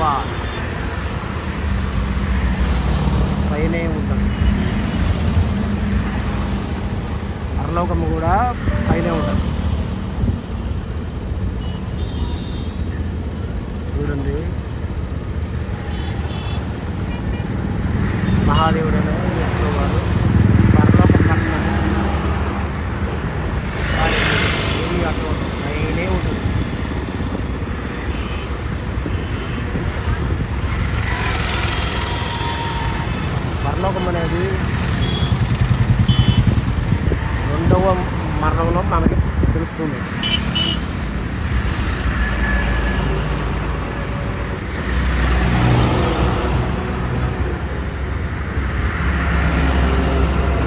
బా పైనే ఉంటుంది. పరలోకము కూడా పైనే ఉంటుంది. చూడండి, మహాదేవుడైన యేసు వారు పరలోక పట్టణం ఏమీ అక్కడ ఉంటుంది, పైనే ఉంటుంది. పరలోకం అనేది రెండవ మరణంలో మనకి తెలుస్తుంది.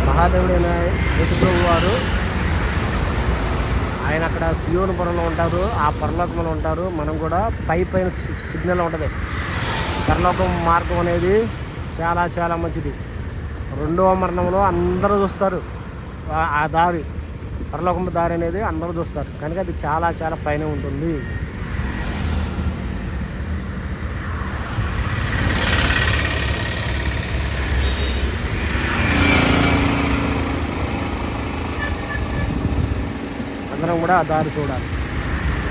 మహాదేవుడైన యేసుప్రభు వారు ఆయన అక్కడ సియోను పురంలో ఉంటారు, ఆ పరలోకంలో ఉంటారు. మనం కూడా పైన సిగ్నల్ ఉంటుంది. పరలోకం మార్గం అనేది చాలా చాలా మంచిది. రెండవ మరణంలో అందరూ చూస్తారు ఆ దారి, పరలోకం దారి అనేది అందరూ చూస్తారు. కనుక అది చాలా చాలా పైన ఉంటుంది. అందరం కూడా ఆ దారి చూడాలి.